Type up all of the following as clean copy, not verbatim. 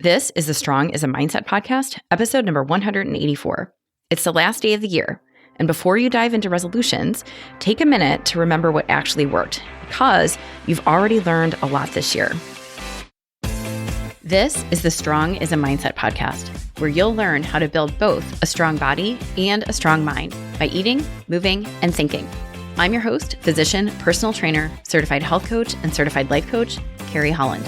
This is the Strong is a Mindset podcast, episode number 184. It's the last day of the year, and before you dive into resolutions, take a minute to remember what actually worked, because you've already learned a lot this year. This is the Strong is a Mindset podcast, where you'll learn how to build both a strong body and a strong mind by eating, moving, and thinking. I'm your host, physician, personal trainer, certified health coach, and certified life coach, Carrie Holland.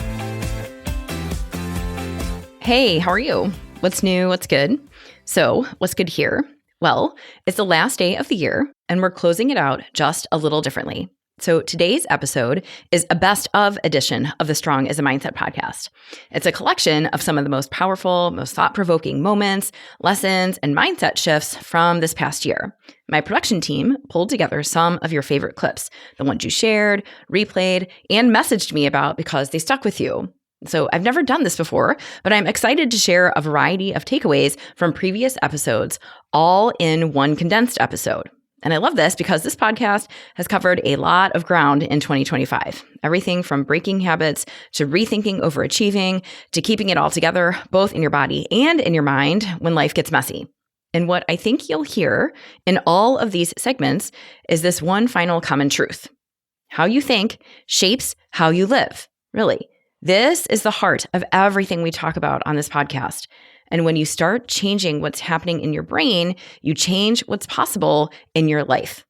Hey, how are you? What's new? What's good? So, what's good here? Well, it's the last day of the year, and we're closing it out just a little differently. So today's episode is a best of edition of the Strong is a Mindset podcast. It's a collection of some of the most powerful, most thought-provoking moments, lessons, and mindset shifts from this past year. My production team pulled together some of your favorite clips, the ones you shared, replayed, and messaged me about because they stuck with you. So I've never done this before, but I'm excited to share a variety of takeaways from previous episodes, all in one condensed episode. And I love this because this podcast has covered a lot of ground in 2025. Everything from breaking habits to rethinking overachieving to keeping it all together, both in your body and in your mind when life gets messy. And what I think you'll hear in all of these segments is this one final common truth. How you think shapes how you live, really. This is the heart of everything we talk about on this podcast. And when you start changing what's happening in your brain, you change what's possible in your life.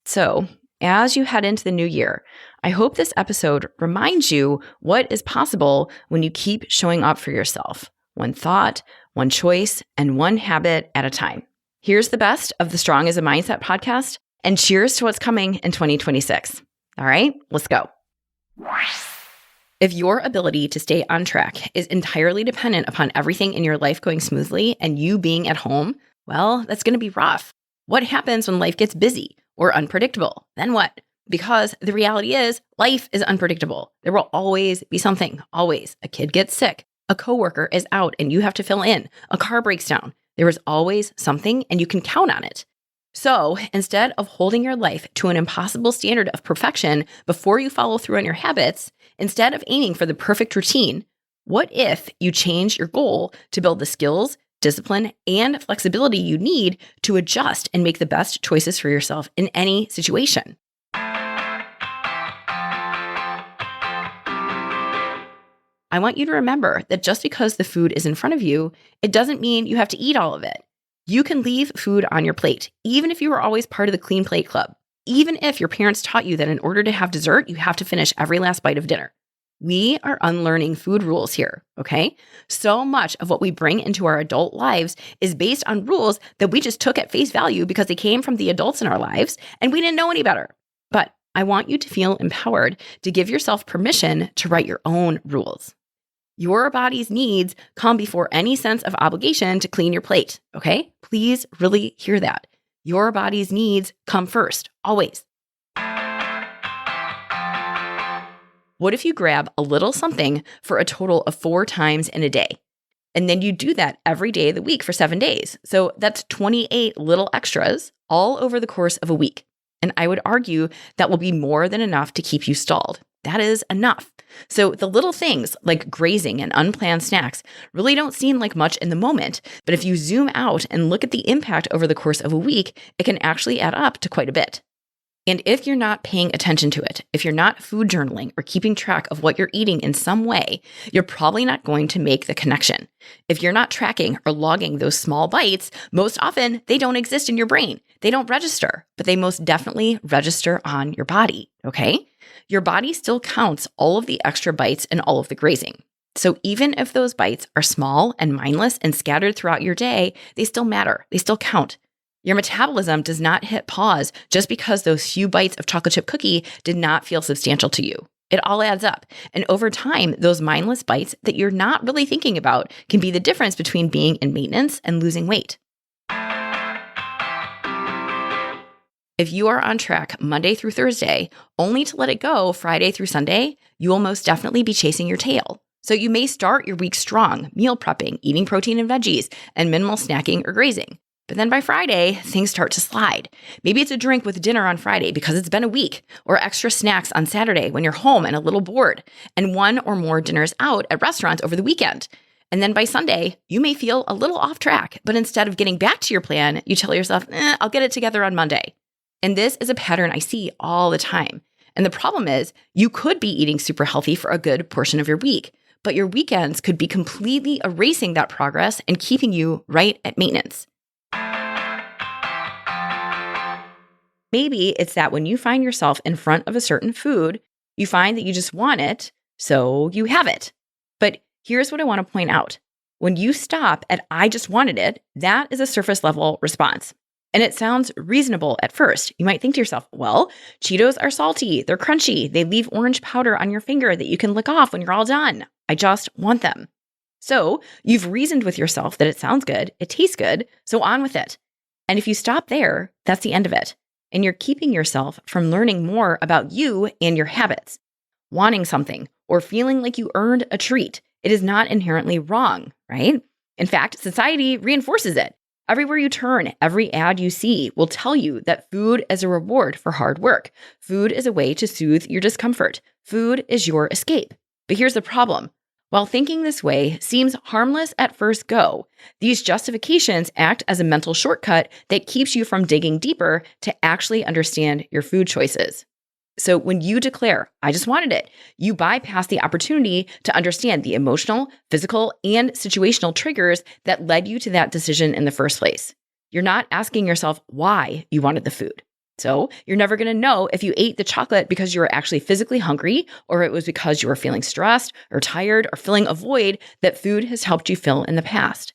So, as you head into the new year, I hope this episode reminds you what is possible when you keep showing up for yourself. One thought, one choice, and one habit at a time. Here's the best of the Strong is a Mindset podcast, and cheers to what's coming in 2026. All right, let's go. If your ability to stay on track is entirely dependent upon everything in your life going smoothly and you being at home, well, that's going to be rough. What happens when life gets busy or unpredictable? Then what? Because the reality is life is unpredictable. There will always be something, always. A kid gets sick. A coworker is out and you have to fill in. A car breaks down. There is always something and you can count on it. So instead of holding your life to an impossible standard of perfection before you follow through on your habits, instead of aiming for the perfect routine, what if you change your goal to build the skills, discipline, and flexibility you need to adjust and make the best choices for yourself in any situation? I want you to remember that just because the food is in front of you, it doesn't mean you have to eat all of it. You can leave food on your plate, even if you were always part of the Clean Plate Club. Even if your parents taught you that in order to have dessert, you have to finish every last bite of dinner. We are unlearning food rules here, okay? So much of what we bring into our adult lives is based on rules that we just took at face value because they came from the adults in our lives and we didn't know any better. But I want you to feel empowered to give yourself permission to write your own rules. Your body's needs come before any sense of obligation to clean your plate, okay? Please really hear that. Your body's needs come first, always. What if you grab a little something for a total of 4 times in a day? And then you do that every day of the week for 7 days. So that's 28 little extras all over the course of a week. And I would argue that will be more than enough to keep you stalled. That is enough. So the little things like grazing and unplanned snacks really don't seem like much in the moment, but if you zoom out and look at the impact over the course of a week, it can actually add up to quite a bit. And if you're not paying attention to it, if you're not food journaling or keeping track of what you're eating in some way, you're probably not going to make the connection. If you're not tracking or logging those small bites, most often they don't exist in your brain. They don't register, but they most definitely register on your body, okay? Your body still counts all of the extra bites and all of the grazing. So even if those bites are small and mindless and scattered throughout your day, they still matter. They still count. Your metabolism does not hit pause just because those few bites of chocolate chip cookie did not feel substantial to you. It all adds up. And over time, those mindless bites that you're not really thinking about can be the difference between being in maintenance and losing weight. If you are on track Monday through Thursday, only to let it go Friday through Sunday, you will most definitely be chasing your tail. So you may start your week strong, meal prepping, eating protein and veggies, and minimal snacking or grazing. But then by Friday, things start to slide. Maybe it's a drink with dinner on Friday because it's been a week, or extra snacks on Saturday when you're home and a little bored, and one or more dinners out at restaurants over the weekend. And then by Sunday, you may feel a little off track, but instead of getting back to your plan, you tell yourself, I'll get it together on Monday. And this is a pattern I see all the time. And the problem is you could be eating super healthy for a good portion of your week, but your weekends could be completely erasing that progress and keeping you right at maintenance. Maybe it's that when you find yourself in front of a certain food, you find that you just want it, so you have it. But here's what I want to point out. When you stop at I just wanted it, that is a surface level response. And it sounds reasonable at first. You might think to yourself, well, Cheetos are salty, they're crunchy, they leave orange powder on your finger that you can lick off when you're all done. I just want them. So you've reasoned with yourself that it sounds good, it tastes good, so on with it. And if you stop there, that's the end of it. And you're keeping yourself from learning more about you and your habits. Wanting something or feeling like you earned a treat, it is not inherently wrong, right? In fact, society reinforces it. Everywhere you turn, every ad you see will tell you that food is a reward for hard work. Food is a way to soothe your discomfort. Food is your escape. But here's the problem. While thinking this way seems harmless at first go, these justifications act as a mental shortcut that keeps you from digging deeper to actually understand your food choices. So when you declare, I just wanted it, you bypass the opportunity to understand the emotional, physical, and situational triggers that led you to that decision in the first place. You're not asking yourself why you wanted the food. So you're never going to know if you ate the chocolate because you were actually physically hungry, or it was because you were feeling stressed or tired or filling a void that food has helped you fill in the past.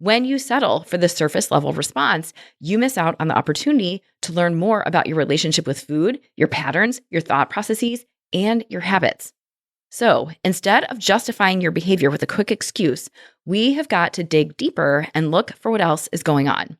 When you settle for the surface level response, you miss out on the opportunity to learn more about your relationship with food, your patterns, your thought processes, and your habits. So instead of justifying your behavior with a quick excuse, we have got to dig deeper and look for what else is going on.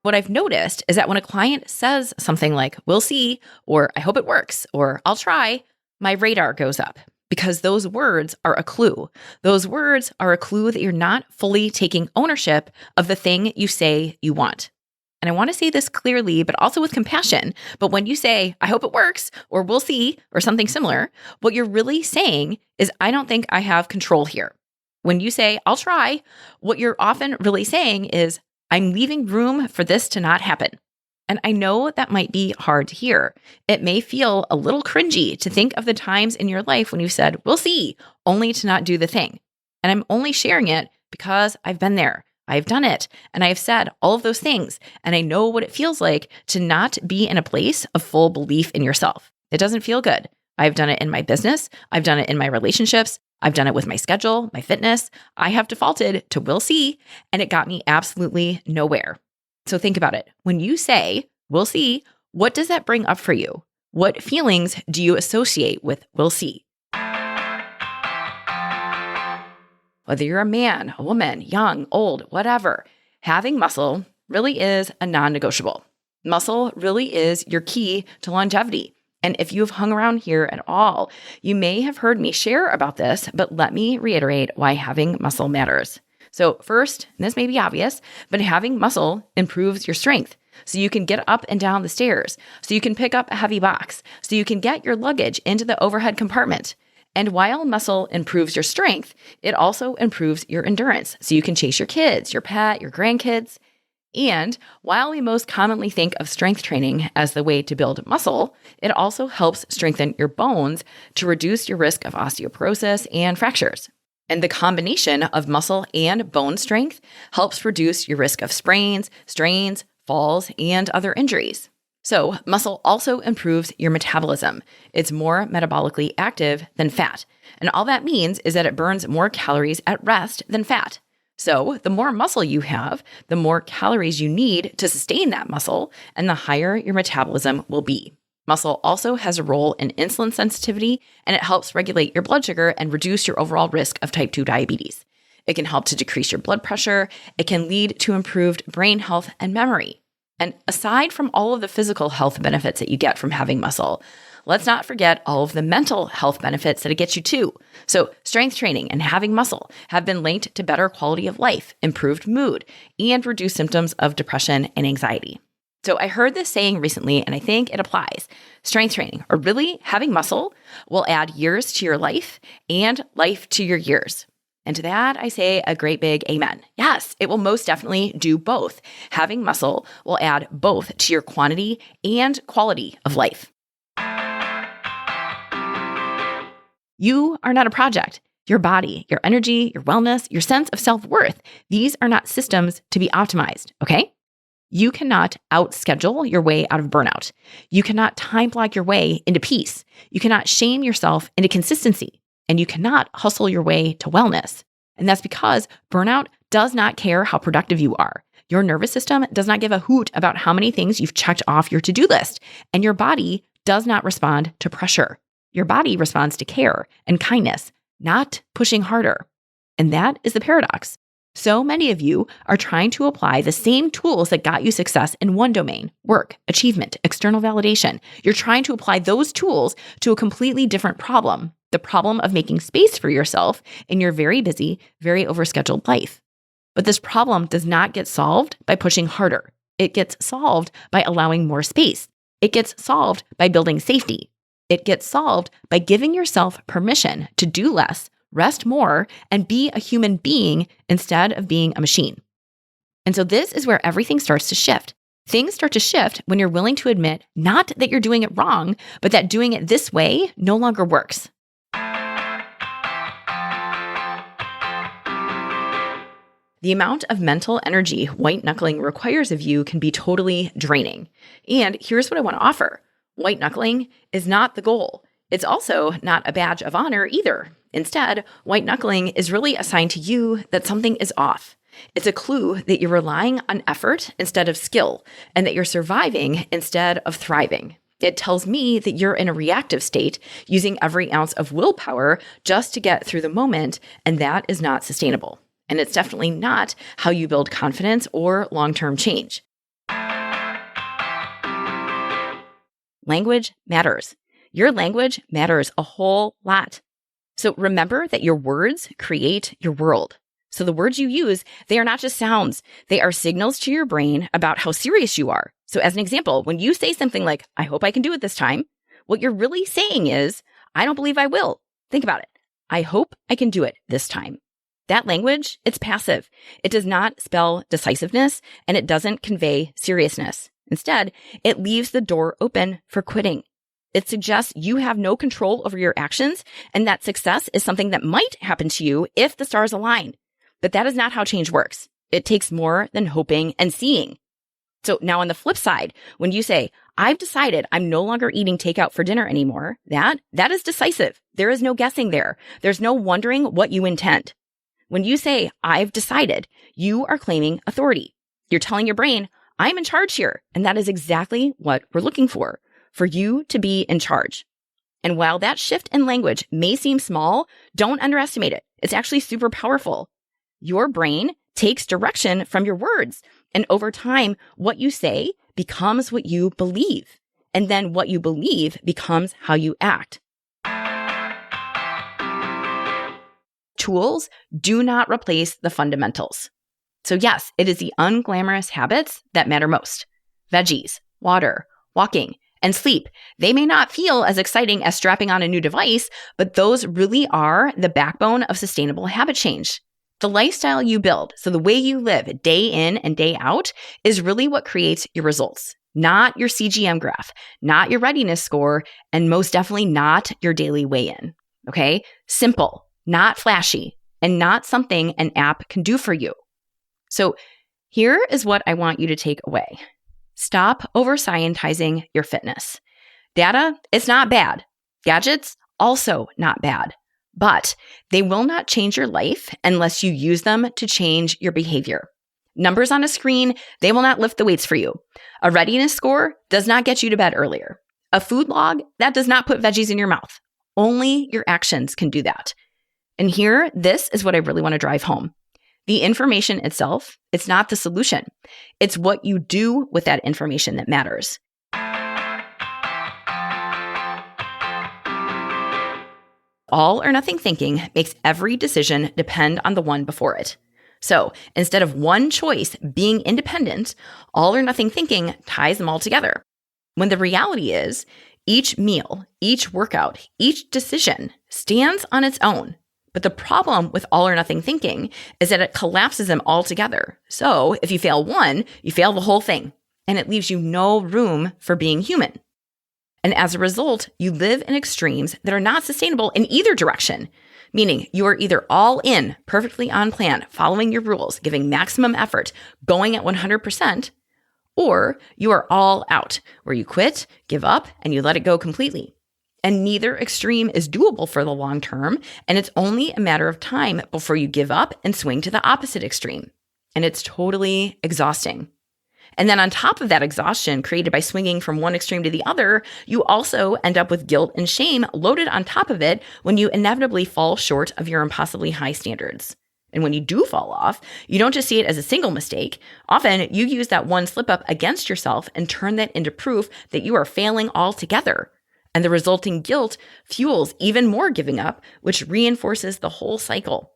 What I've noticed is that when a client says something like, we'll see, or I hope it works, or I'll try, my radar goes up. Because those words are a clue. Those words are a clue that you're not fully taking ownership of the thing you say you want. And I want to say this clearly, but also with compassion. But when you say, I hope it works, or we'll see, or something similar, what you're really saying is, I don't think I have control here. When you say, I'll try, what you're often really saying is, I'm leaving room for this to not happen. And I know that might be hard to hear. It may feel a little cringy to think of the times in your life when you said, we'll see, only to not do the thing. And I'm only sharing it because I've been there. I've done it. And I've said all of those things. And I know what it feels like to not be in a place of full belief in yourself. It doesn't feel good. I've done it in my business. I've done it in my relationships. I've done it with my schedule, my fitness. I have defaulted to we'll see, and it got me absolutely nowhere. So think about it. When you say, we'll see, what does that bring up for you? What feelings do you associate with we'll see? Whether you're a man, a woman, young, old, whatever, having muscle really is a non-negotiable. Muscle really is your key to longevity. And if you've hung around here at all, you may have heard me share about this, but let me reiterate why having muscle matters. So first, and this may be obvious, but having muscle improves your strength. So you can get up and down the stairs, so you can pick up a heavy box, so you can get your luggage into the overhead compartment. And while muscle improves your strength, it also improves your endurance. So you can chase your kids, your pet, your grandkids. And while we most commonly think of strength training as the way to build muscle, it also helps strengthen your bones to reduce your risk of osteoporosis and fractures. And the combination of muscle and bone strength helps reduce your risk of sprains, strains, falls, and other injuries. So muscle also improves your metabolism. It's more metabolically active than fat. And all that means is that it burns more calories at rest than fat. So the more muscle you have, the more calories you need to sustain that muscle, and the higher your metabolism will be. Muscle also has a role in insulin sensitivity, and it helps regulate your blood sugar and reduce your overall risk of type 2 diabetes. It can help to decrease your blood pressure. It can lead to improved brain health and memory. And aside from all of the physical health benefits that you get from having muscle, let's not forget all of the mental health benefits that it gets you too. So strength training and having muscle have been linked to better quality of life, improved mood, and reduced symptoms of depression and anxiety. So I heard this saying recently, and I think it applies. Strength training, or really having muscle, will add years to your life and life to your years. And to that, I say a great big amen. Yes, it will most definitely do both. Having muscle will add both to your quantity and quality of life. You are not a project. Your body, your energy, your wellness, your sense of self-worth, these are not systems to be optimized, okay? You cannot outschedule your way out of burnout. You cannot time block your way into peace. You cannot shame yourself into consistency. And you cannot hustle your way to wellness. And that's because burnout does not care how productive you are. Your nervous system does not give a hoot about how many things you've checked off your to-do list. And your body does not respond to pressure. Your body responds to care and kindness, not pushing harder. And that is the paradox. So many of you are trying to apply the same tools that got you success in one domain, work, achievement, external validation. You're trying to apply those tools to a completely different problem, the problem of making space for yourself in your very busy, very overscheduled life. But this problem does not get solved by pushing harder. It gets solved by allowing more space. It gets solved by building safety. It gets solved by giving yourself permission to do less, rest more, and be a human being instead of being a machine. And so this is where everything starts to shift. Things start to shift when you're willing to admit not that you're doing it wrong, but that doing it this way no longer works. The amount of mental energy white-knuckling requires of you can be totally draining. And here's what I want to offer. White-knuckling is not the goal. It's also not a badge of honor either. Instead, white-knuckling is really a sign to you that something is off. It's a clue that you're relying on effort instead of skill, and that you're surviving instead of thriving. It tells me that you're in a reactive state, using every ounce of willpower just to get through the moment, and that is not sustainable. And it's definitely not how you build confidence or long-term change. Language matters. Your language matters a whole lot. So remember that your words create your world. So the words you use, they are not just sounds. They are signals to your brain about how serious you are. So as an example, when you say something like, I hope I can do it this time, what you're really saying is, I don't believe I will. Think about it. I hope I can do it this time. That language, it's passive. It does not spell decisiveness, and it doesn't convey seriousness. Instead, it leaves the door open for quitting. It suggests you have no control over your actions, and that success is something that might happen to you if the stars align. But that is not how change works. It takes more than hoping and seeing. So now on the flip side, when you say, I've decided I'm no longer eating takeout for dinner anymore, that is decisive. There is no guessing there. There's no wondering what you intend. When you say, I've decided, you are claiming authority. You're telling your brain, I'm in charge here. And that is exactly what we're looking for you to be in charge. And while that shift in language may seem small, don't underestimate it. It's actually super powerful. Your brain takes direction from your words. And over time, what you say becomes what you believe. And then what you believe becomes how you act. Tools do not replace the fundamentals. So yes, it is the unglamorous habits that matter most. Veggies, water, walking, and sleep. They may not feel as exciting as strapping on a new device, but those really are the backbone of sustainable habit change. The lifestyle you build, so the way you live day in and day out, is really what creates your results. Not your CGM graph, not your readiness score, and most definitely not your daily weigh-in. Okay? Simple, not flashy, and not something an app can do for you. So here is what I want you to take away. Stop over-scientizing your fitness. Data, it's not bad. Gadgets, also not bad. But they will not change your life unless you use them to change your behavior. Numbers on a screen, they will not lift the weights for you. A readiness score does not get you to bed earlier. A food log, that does not put veggies in your mouth. Only your actions can do that. And here, this is what I really want to drive home. The information itself, it's not the solution. It's what you do with that information that matters. All or nothing thinking makes every decision depend on the one before it. So instead of one choice being independent, all or nothing thinking ties them all together. When the reality is, each meal, each workout, each decision stands on its own. But the problem with all or nothing thinking is that it collapses them all together. So if you fail one, you fail the whole thing, and it leaves you no room for being human. And as a result, you live in extremes that are not sustainable in either direction, meaning you are either all in, perfectly on plan, following your rules, giving maximum effort, going at 100%, or you are all out, where you quit, give up, and you let it go completely. And neither extreme is doable for the long term, and it's only a matter of time before you give up and swing to the opposite extreme. And it's totally exhausting. And then on top of that exhaustion created by swinging from one extreme to the other, you also end up with guilt and shame loaded on top of it when you inevitably fall short of your impossibly high standards. And when you do fall off, you don't just see it as a single mistake. Often you use that one slip up against yourself and turn that into proof that you are failing altogether. And the resulting guilt fuels even more giving up, which reinforces the whole cycle.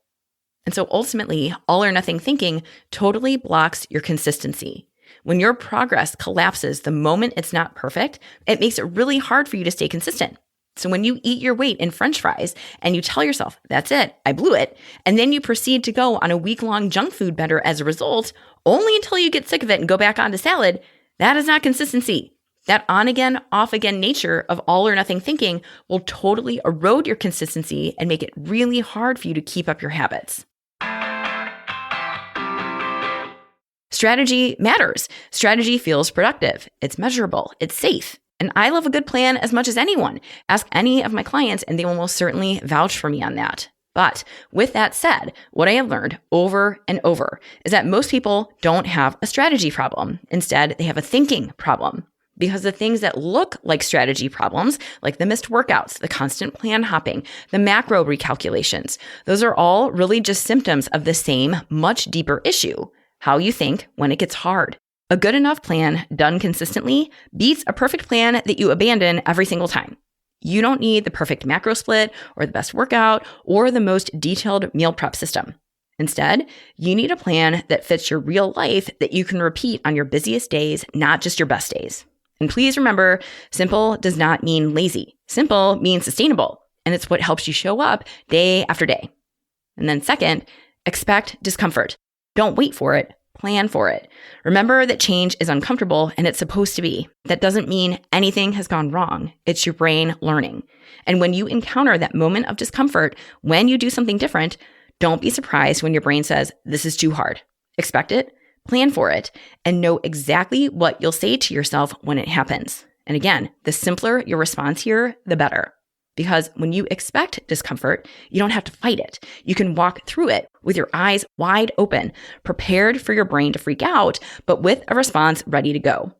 And so ultimately, all or nothing thinking totally blocks your consistency. When your progress collapses the moment it's not perfect, it makes it really hard for you to stay consistent. So when you eat your weight in French fries and you tell yourself, that's it, I blew it, and then you proceed to go on a week-long junk food bender as a result, only until you get sick of it and go back onto salad, that is not consistency. That on-again, off-again nature of all or nothing thinking will totally erode your consistency and make it really hard for you to keep up your habits. Strategy matters. Strategy feels productive. It's measurable. It's safe. And I love a good plan as much as anyone. Ask any of my clients and they will most certainly vouch for me on that. But with that said, what I have learned over and over is that most people don't have a strategy problem. Instead, they have a thinking problem. Because the things that look like strategy problems, like the missed workouts, the constant plan hopping, the macro recalculations, those are all really just symptoms of the same, much deeper issue: how you think when it gets hard. A good enough plan done consistently beats a perfect plan that you abandon every single time. You don't need the perfect macro split or the best workout or the most detailed meal prep system. Instead, you need a plan that fits your real life that you can repeat on your busiest days, not just your best days. And please remember, simple does not mean lazy. Simple means sustainable, and it's what helps you show up day after day. And then second, expect discomfort. Don't wait for it. Plan for it. Remember that change is uncomfortable and it's supposed to be. That doesn't mean anything has gone wrong. It's your brain learning. And when you encounter that moment of discomfort, when you do something different, don't be surprised when your brain says, this is too hard. Expect it, plan for it, and know exactly what you'll say to yourself when it happens. And again, the simpler your response here, the better. Because when you expect discomfort, you don't have to fight it. You can walk through it with your eyes wide open, prepared for your brain to freak out, but with a response ready to go.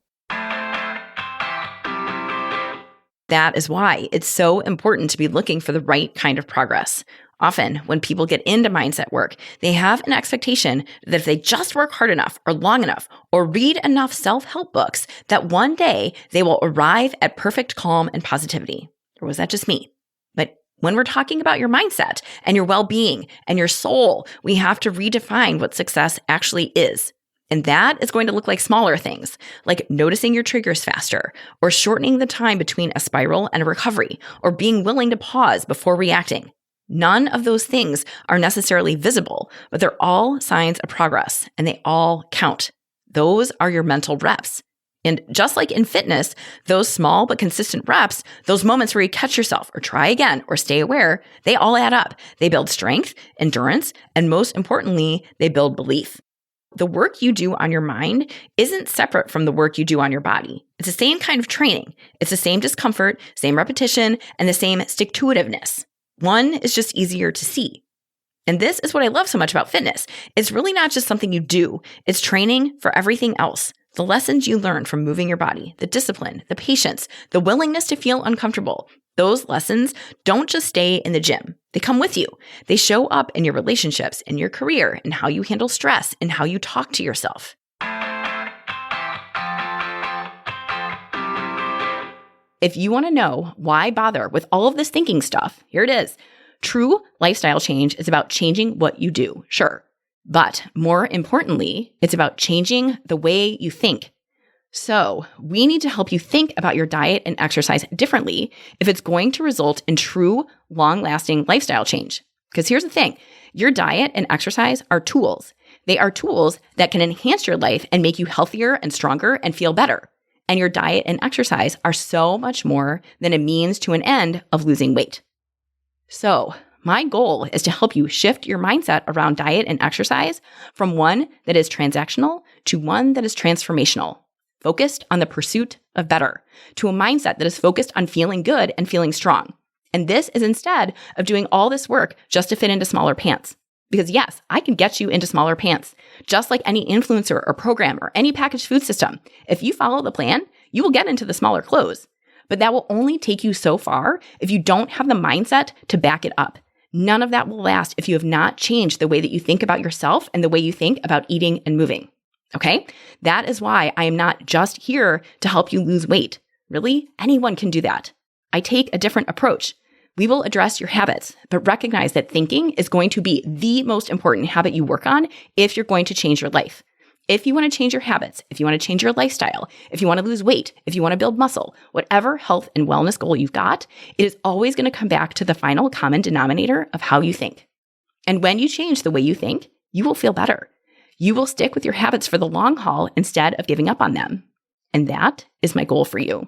That is why it's so important to be looking for the right kind of progress. Often, when people get into mindset work, they have an expectation that if they just work hard enough or long enough or read enough self-help books, that one day they will arrive at perfect calm and positivity. Or was that just me? But when we're talking about your mindset and your well-being and your soul, we have to redefine what success actually is. And that is going to look like smaller things, like noticing your triggers faster, or shortening the time between a spiral and a recovery, or being willing to pause before reacting. None of those things are necessarily visible, but they're all signs of progress, and they all count. Those are your mental reps. And just like in fitness, those small but consistent reps, those moments where you catch yourself or try again or stay aware, they all add up. They build strength, endurance, and most importantly, they build belief. The work you do on your mind isn't separate from the work you do on your body. It's the same kind of training. It's the same discomfort, same repetition, and the same stick-to-itiveness. One is just easier to see. And this is what I love so much about fitness. It's really not just something you do. It's training for everything else. The lessons you learn from moving your body, the discipline, the patience, the willingness to feel uncomfortable, those lessons don't just stay in the gym. They come with you. They show up in your relationships, in your career, in how you handle stress, in how you talk to yourself. If you want to know why bother with all of this thinking stuff, here it is. True lifestyle change is about changing what you do, sure. But more importantly, it's about changing the way you think. So we need to help you think about your diet and exercise differently if it's going to result in true, long-lasting lifestyle change. Because here's the thing, your diet and exercise are tools. They are tools that can enhance your life and make you healthier and stronger and feel better. And your diet and exercise are so much more than a means to an end of losing weight. So my goal is to help you shift your mindset around diet and exercise from one that is transactional to one that is transformational, focused on the pursuit of better, to a mindset that is focused on feeling good and feeling strong. And this is instead of doing all this work just to fit into smaller pants. Because yes, I can get you into smaller pants, just like any influencer or program or any packaged food system. If you follow the plan, you will get into the smaller clothes. But that will only take you so far if you don't have the mindset to back it up. None of that will last if you have not changed the way that you think about yourself and the way you think about eating and moving. Okay? That is why I am not just here to help you lose weight. Really, anyone can do that. I take a different approach. We will address your habits, but recognize that thinking is going to be the most important habit you work on if you're going to change your life. If you want to change your habits, if you want to change your lifestyle, if you want to lose weight, if you want to build muscle, whatever health and wellness goal you've got, it is always going to come back to the final common denominator of how you think. And when you change the way you think, you will feel better. You will stick with your habits for the long haul instead of giving up on them. And that is my goal for you.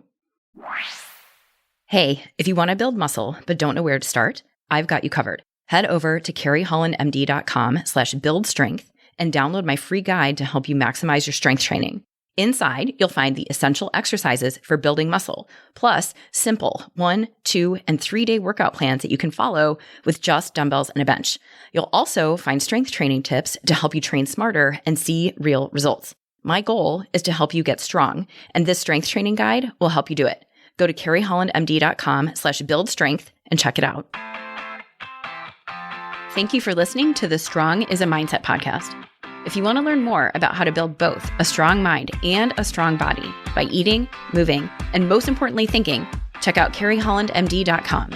Hey, if you want to build muscle but don't know where to start, I've got you covered. Head over to carriehollandmd.com/buildstrength and download my free guide to help you maximize your strength training. Inside, you'll find the essential exercises for building muscle, plus simple 1, 2, and 3-day workout plans that you can follow with just dumbbells and a bench. You'll also find strength training tips to help you train smarter and see real results. My goal is to help you get strong, and this strength training guide will help you do it. Go to carriehollandmd.com/buildstrength and check it out. Thank you for listening to the Strong is a Mindset podcast. If you want to learn more about how to build both a strong mind and a strong body by eating, moving, and most importantly, thinking, check out carriehollandmd.com.